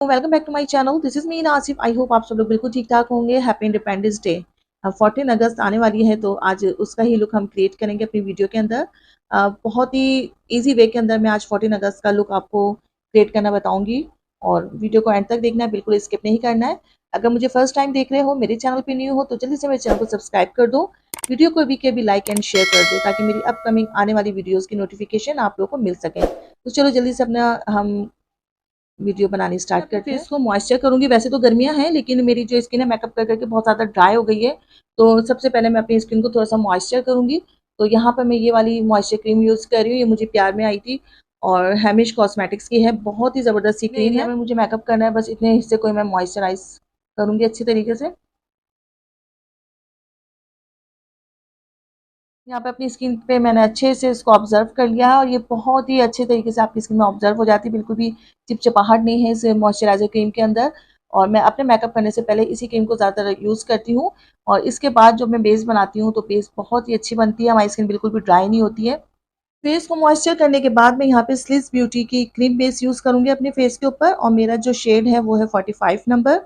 Welcome back to my channel. This is me Nasif. I hope आप सब लोग बिल्कुल ठीक ठाक होंगे। Happy independence day. अब 14 अगस्त आने वाली है तो आज उसका ही लुक हम क्रिएट करेंगे अपनी वीडियो के अंदर। बहुत ही इजी वे के अंदर मैं आज 14 अगस्त का लुक आपको क्रिएट करना बताऊंगी और वीडियो को एंड तक देखना है, बिल्कुल स्किप नहीं करना है। अगर मुझे फर्स्ट टाइम देख रहे हो, मेरे चैनल पे न्यू हो तो जल्दी से मेरे चैनल को सब्सक्राइब कर दो, वीडियो को भी लाइक एंड शेयर कर दो ताकि मेरी अपकमिंग आने वाली वीडियोस की नोटिफिकेशन आप लोगों को मिल सके। तो चलो जल्दी से अपना हम वीडियो बनानी स्टार्ट करते हैं। फेस को मॉइस्चर करूंगी। वैसे तो गर्मियां हैं लेकिन मेरी जो स्किन है मेकअप कर करके बहुत ज़्यादा ड्राई हो गई है, तो सबसे पहले मैं अपनी स्किन को थोड़ा सा मॉइस्चर करूंगी। तो यहाँ पर मैं ये वाली मॉइस्चर क्रीम यूज़ कर रही हूँ। ये मुझे प्यार में आई थी और हेमिश कॉस्मेटिक्स की है। बहुत ही ज़बरदस्त सी क्रीम है। मुझे मेकअप करना है, बस इतने हिस्से को मैं मॉइस्चराइज करूंगी अच्छी तरीके से। यहाँ पे अपनी स्किन पे मैंने अच्छे से इसको ऑब्जर्व कर लिया है और ये बहुत ही अच्छे तरीके से आपकी स्किन में ऑब्जर्व हो जाती है। बिल्कुल भी चिपचिपाहट नहीं है इस मॉइस्चराइजर क्रीम के अंदर। और मैं अपने मेकअप करने से पहले इसी क्रीम को ज़्यादातर यूज़ करती हूँ और इसके बाद जब मैं बेस बनाती हूँ तो बेस बहुत ही अच्छी बनती है। हमारी स्किन बिल्कुल भी ड्राई नहीं होती है। फेस को मॉइस्चर करने के बाद मैं यहाँ पे स्लिस ब्यूटी की क्रीम बेस यूज़ करूँगी अपने फेस के ऊपर और मेरा जो शेड है वो है 45 नंबर।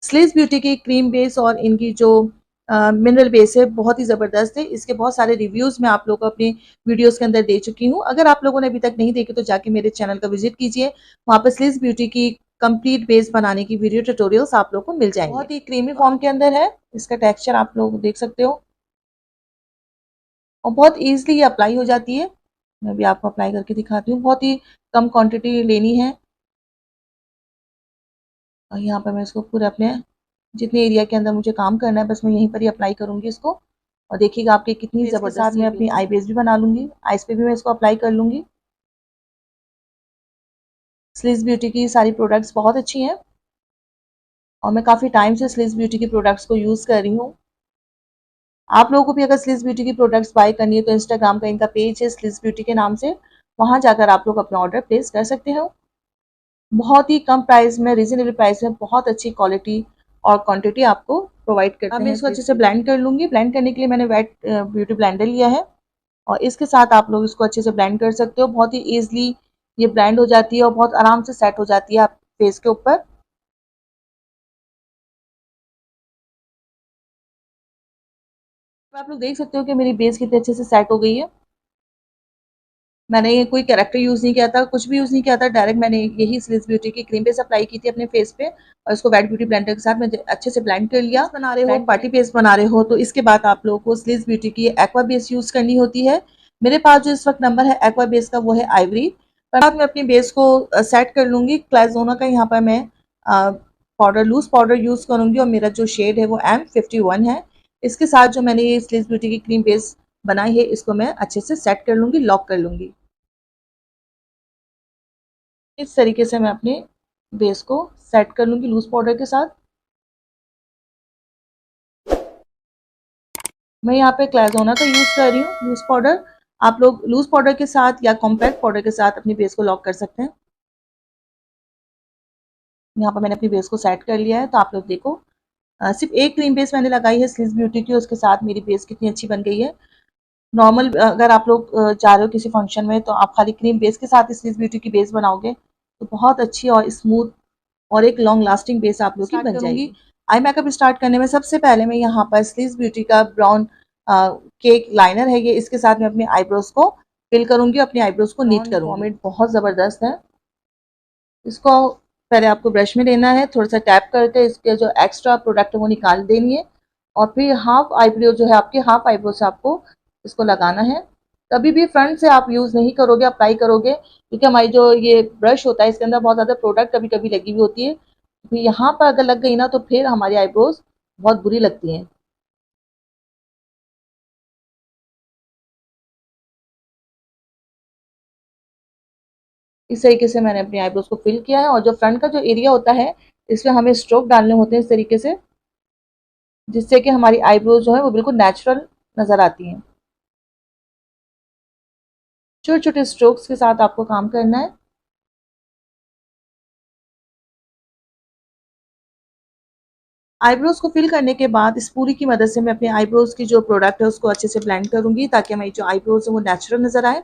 स्लिस ब्यूटी की क्रीम बेस और इनकी जो मिनरल बेस है बहुत ही ज़बरदस्त है। इसके बहुत सारे रिव्यूज़ मैं आप लोगों को अपनी वीडियोस के अंदर दे चुकी हूँ। अगर आप लोगों ने अभी तक नहीं देखे तो जाके मेरे चैनल का विजिट कीजिए, वहाँ पर स्लिस ब्यूटी की कंप्लीट बेस बनाने की वीडियो ट्यूटोरियल्स आप लोगों को मिल जाएंगे। बहुत ही क्रीमी फॉर्म के अंदर है। इसका टेक्स्चर आप लोग देख सकते हो और बहुत ईजिली ये अप्लाई हो जाती है। मैं भी आपको अप्लाई करके दिखाती हूँ। बहुत ही कम क्वांटिटी लेनी है और यहाँ पर मैं इसको पूरे अपने जितने एरिया के अंदर मुझे काम करना है बस मैं यहीं पर ही अप्लाई करूंगी इसको। और देखिएगा आपकी कितनी ज़बरदस्त। साथ मैं अपनी आई बेस भी बना लूंगी, आईज पे भी मैं इसको अप्लाई कर लूंगी। स्लिस ब्यूटी की सारी प्रोडक्ट्स बहुत अच्छी हैं और मैं काफ़ी टाइम से स्लिस ब्यूटी की प्रोडक्ट्स को यूज़ कर रही हूँ। आप लोगों को भी अगर स्लिस ब्यूटी की प्रोडक्ट्स बाय करनी है तो इंस्टाग्राम का इनका पेज है स्लिस ब्यूटी के नाम से, वहाँ जाकर आप लोग अपना ऑर्डर प्लेस कर सकते हो। बहुत ही कम प्राइस में, रीजनेबल प्राइस में बहुत अच्छी क्वालिटी और क्वांटिटी आपको प्रोवाइड करते हैं। मैं इसको अच्छे से ब्लेंड कर लूंगी। ब्लेंड करने के लिए मैंने वेट ब्यूटी ब्लेंडर लिया है और इसके साथ आप लोग इसको अच्छे से ब्लेंड कर सकते हो। बहुत ही ईजिली ये ब्लेंड हो जाती है और बहुत आराम से सेट हो जाती है आप फेस के ऊपर। आप लोग देख सकते हो कि मेरी बेस कितने अच्छे से सेट हो गई है। मैंने ये कोई कैरेक्टर यूज़ नहीं किया था, कुछ भी यूज़ नहीं किया था। डायरेक्ट मैंने यही स्लिस ब्यूटी की क्रीम बेस अप्लाई की थी अपने फेस पे और इसको वेट ब्यूटी ब्लेंडर के साथ मैंने अच्छे से ब्लेंड कर लिया। बना रहे हो, पार्टी बेस बना रहे हो तो इसके बाद आप लोगों को स्लिस ब्यूटी की एक्वा बेस यूज़ करनी होती है। मेरे पास जो इस वक्त नंबर है एक्वा बेस का वो है आइवरी। बाद मैं अपनी बेस को सेट कर लूँगी। क्लाइजोना का यहाँ पर मैं पाउडर, लूज पाउडर यूज़ करूँगी और मेरा जो शेड है वो M51 है। इसके साथ जो मैंने ये स्लिस ब्यूटी की क्रीम बेस बनाई है इसको मैं अच्छे से सेट कर लूँगी, लॉक कर लूँगी। इस तरीके से मैं अपने बेस को सेट कर लूँगी लूज़ पाउडर के साथ। मैं यहाँ पे क्लाइज़ोना का यूज़ कर रही हूँ लूज़ पाउडर। आप लोग लूज़ पाउडर के साथ या कॉम्पैक्ट पाउडर के साथ अपनी बेस को लॉक कर सकते हैं। यहाँ पर मैंने अपनी बेस को सेट कर लिया है तो आप लोग देखो, सिर्फ एक क्रीम बेस मैंने लगाई है स्लिस ब्यूटी की, उसके साथ मेरी बेस कितनी अच्छी बन गई है। नॉर्मल अगर आप लोग जा रहे हो किसी फंक्शन में तो आप खाली क्रीम बेस के साथ स्लिस ब्यूटी की बेस बनाओगे तो बहुत अच्छी और स्मूथ और एक लॉन्ग लास्टिंग बेस आप लोग की बन जाएगी। आई मेकअप स्टार्ट करने में सबसे पहले मैं यहाँ पर स्लिस ब्यूटी का ब्राउन केक लाइनर है ये, इसके साथ मैं अपने आईब्रोज को फिल करूंगी, अपने आईब्रोज को नीट करूंगी। फॉर्मेट बहुत ज़बरदस्त है। इसको पहले आपको ब्रश में लेना है, थोड़ा सा टैप करके इसके जो एक्स्ट्रा प्रोडक्ट है वो निकाल देनी है और फिर हाफ आईब्रो जो है आपके हाफ आईब्रो से आपको इसको लगाना है। कभी भी फ्रंट से आप यूज़ नहीं करोगे, अप्लाई करोगे, क्योंकि हमारी जो ये ब्रश होता है इसके अंदर बहुत ज़्यादा प्रोडक्ट कभी कभी लगी हुई होती है। फिर यहाँ पर अगर लग गई ना तो फिर हमारी आईब्रोज बहुत बुरी लगती हैं। इस तरीके से मैंने अपनी आईब्रोज को फिल किया है और जो फ्रंट का जो एरिया होता है इसमें हमें स्ट्रोक डालने होते हैं इस तरीके से, जिससे कि हमारी आईब्रोज जो है वो बिल्कुल नेचुरल नज़र आती हैं। छोटे छोटे स्ट्रोक्स के साथ आपको काम करना है। आईब्रोज को फिल करने के बाद इस पूरी की मदद से मैं अपने आईब्रोज की जो प्रोडक्ट है उसको अच्छे से ब्लेंड करूंगी ताकि हमारी जो आईब्रोज है वो नेचुरल नजर आए।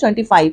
25۔